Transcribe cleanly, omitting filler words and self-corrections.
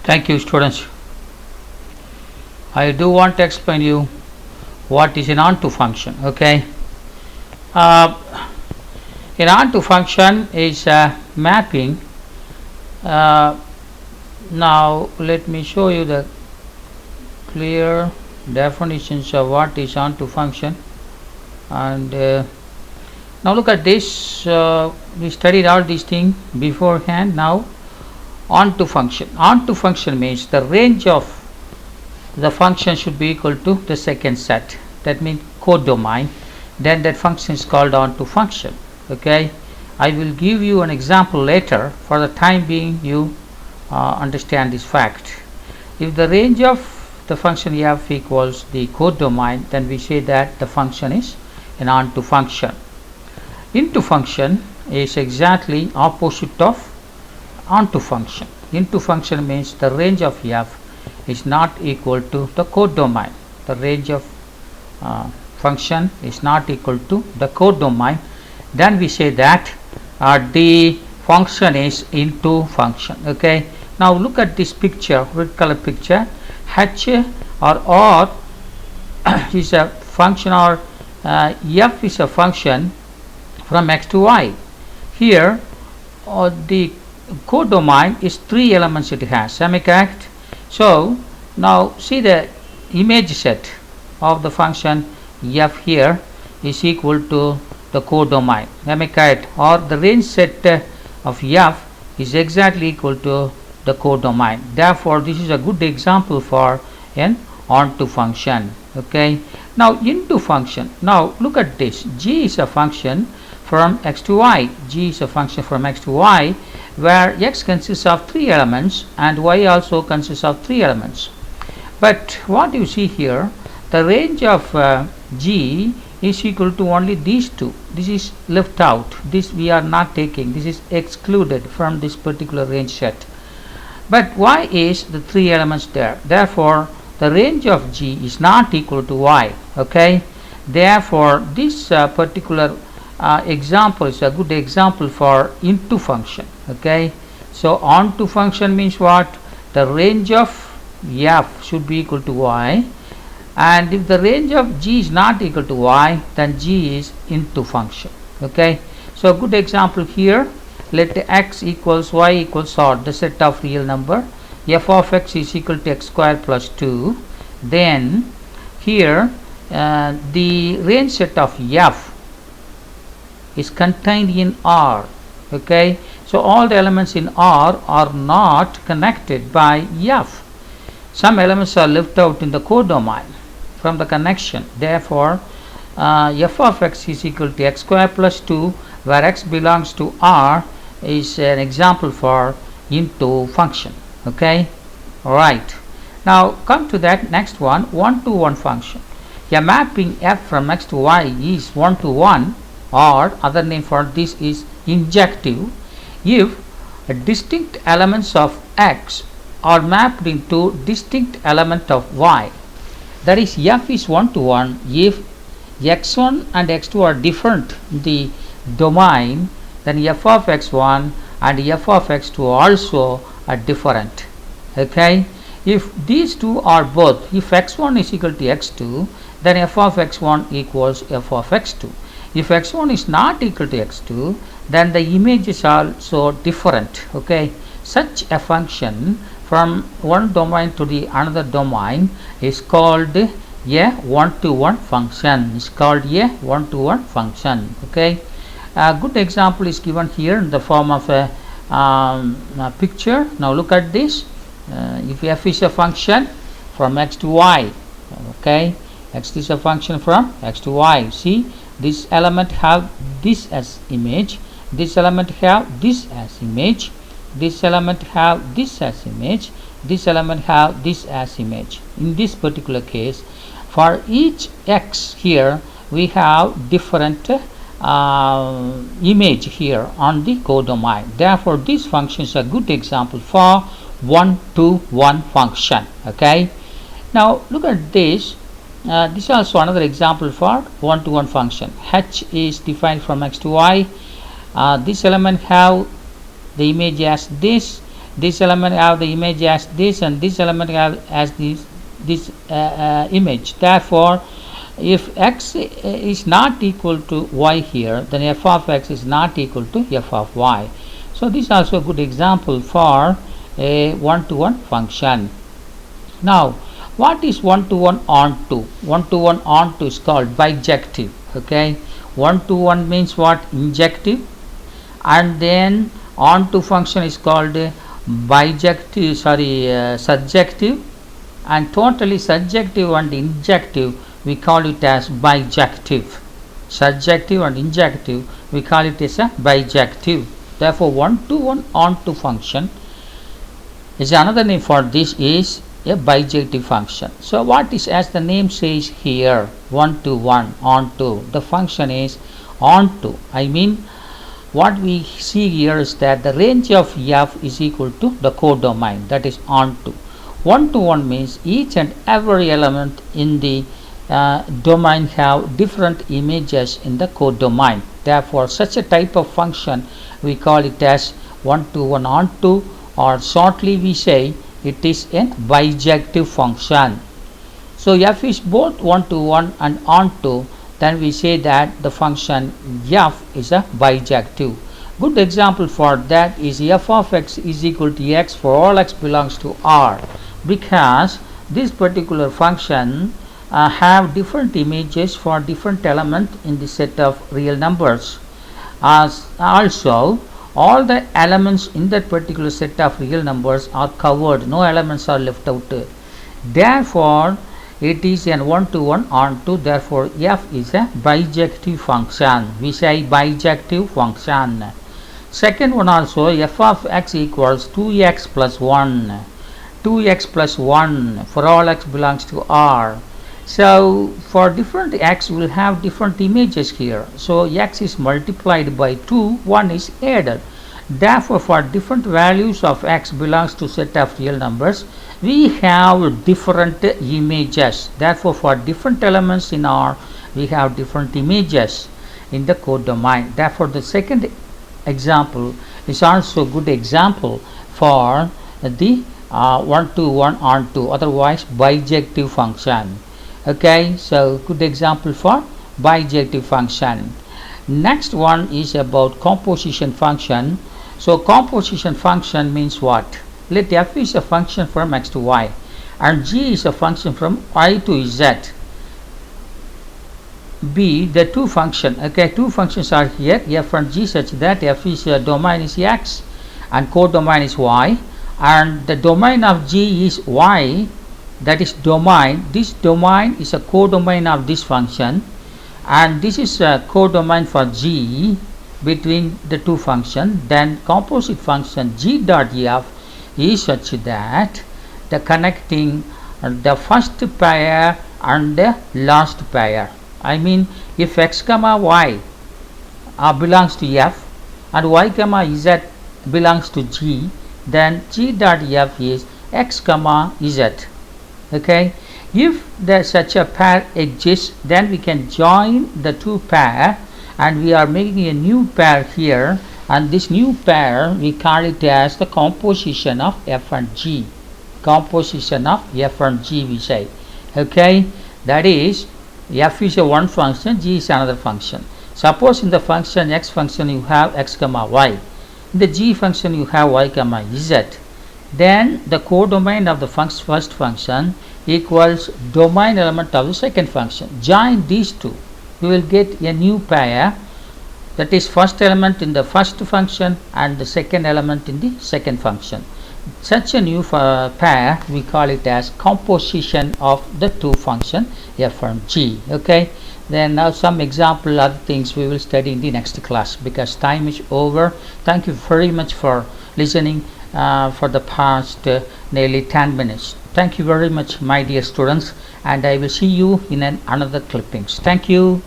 Thank you, students. I do want to explain you what is an onto function. Okay, uh, an onto function is a mapping. Uh, now let me show you the clear definitions of what is onto function. And now look at this. We studied all these things beforehand. Now onto function. Onto function means the range of the function should be equal to the second set. That means codomain. Then that function is called onto function. Okay, I will give you an example later. For the time being, you understand this fact. If the range of the function f equals the codomain, then we say that the function is an onto function. Into function is exactly opposite of onto function. Into function means the range of f is not equal to the codomain. The range of function is not equal to the codomain. Then we say that the function is into function. Okay. Now look at this picture, red color picture. H or R is a function, or f is a function from x to y. Here the codomain is 3 elements it has. Am I correct? So now see the image set of the function f here is equal to the codomain. Am I correct? Or the range set of f is exactly equal to the codomain. Therefore this is a good example for an onto function. Okay. Now into function. Now look at this. G is a function from x to y. G is a function from x to y, where x consists of 3 elements and y also consists of 3 elements. But what you see here, the range of G is equal to only these two. This is left out. This we are not taking. This is excluded from this particular range set. But y is the 3 elements there. Therefore the range of G is not equal to y. Okay. Therefore this particular example is a good example for into function. Okay. So onto function means what? The range of f should be equal to y, and if the range of G is not equal to y, then G is into function. Okay. So good example here. Let x equals y equals r, the set of real number. F of x is equal to x square plus 2. Then here the range set of f is contained in R. Okay. So all the elements in R are not connected by f. Some elements are left out in the codomain from the connection. Therefore f of x is equal to x square plus 2, where x belongs to R, is an example for into function. Okay. Alright. Now come to that next one, 1 to 1 function. A mapping f from x to y is 1 to 1, or other name for this is injective, if distinct elements of x are mapped into distinct element of y. That is, f is 1 to 1 if x1 and x2 are different in the domain, then f of x1 and f of x2 also are different. Okay. If these two are both, if x1 is equal to x2, then f of x1 equals f of x2. If x1 is not equal to x2, then the image is also different. Okay. Such a function from one domain to the another domain is called a 1 to 1 function. Is called a 1 to 1 function. Okay. A good example is given here in the form of a picture. Now look at this. If f is a function from x to y, okay, x is a function from x to y. See, this element have this as image, this element have this as image, this element have this as image, this element have this as image. In this particular case, for each x here we have different image here on the codomain. Therefore this function is a good example for 1 to 1 function. Okay. Now look at this. This is also another example for 1 to 1 function. H is defined from x to y. This element have the image as this, this element have the image as this, and this element have as this image. Therefore, if x is not equal to y here, then f of x is not equal to f of y. So this is also a good example for a one-to-one function. Now, what is one-to-one onto? One-to-one onto is called bijective. Okay, one-to-one means what? Injective, and then onto function is called bijective. Surjective, and totally surjective and injective we call it as bijective. Surjective and injective we call it as a bijective. Therefore, one-to-one onto function is another name for this is a bijective function. So what is, as the name says here, one-to-one onto, the function is onto. I mean, what we see here is that the range of f is equal to the codomain, that is onto. One-to-one means each and every element in the domain have different images in the codomain. Therefore, such a type of function we call it as one-to-one onto, or shortly we say it is a bijective function. So f is both one-to-one and onto, then we say that the function f is a bijective. Good example for that is f of x is equal to x for all x belongs to R, because this particular function have different images for different element in the set of real numbers. As also, all the elements in that particular set of real numbers are covered, no elements are left out. Therefore, it is an one-to-one onto. Therefore, f is a bijective function. We say bijective function. Second one also, f of x equals 2x plus 1. 2x plus 1 for all x belongs to R. So for different x we will have different images here. So x is multiplied by 2, 1 is added. Therefore, for different values of x belongs to set of real numbers, we have different images. Therefore, for different elements in R, we have different images in the codomain. Therefore, the second example is also a good example for the one-to-one onto, otherwise bijective function. Okay, so good example for bijective function. Next one is about composition function. So composition function means what? Let f is a function from x to y and g is a function from y to z. B, the two function. Okay, two functions are here, f and g, such that f is domain is x and codomain is y, and the domain of g is y. That is domain. This domain is a codomain of this function, and this is a codomain for g between the two functions. Then composite function g dot f is such that the connecting the first pair and the last pair. I mean, if x comma y belongs to f and y comma z belongs to g, then g dot f is x comma z. Okay, if there such a pair exists, then we can join the two pair and we are making a new pair here, and this new pair we call it as the composition of f and g. Composition of f and g we say. Okay, that is f is a one function, g is another function. Suppose in the function x function you have x comma y, in the g function you have y comma z. Then the codomain of the first function equals domain element of the second function. Join these two, you will get a new pair, that is first element in the first function and the second element in the second function. Such a new pair we call it as composition of the two function f and g. Okay, then now some example other things we will study in the next class because time is over. Thank you very much for listening for the past nearly 10 minutes. Thank you very much, my dear students, and I will see you in another clippings. Thank you.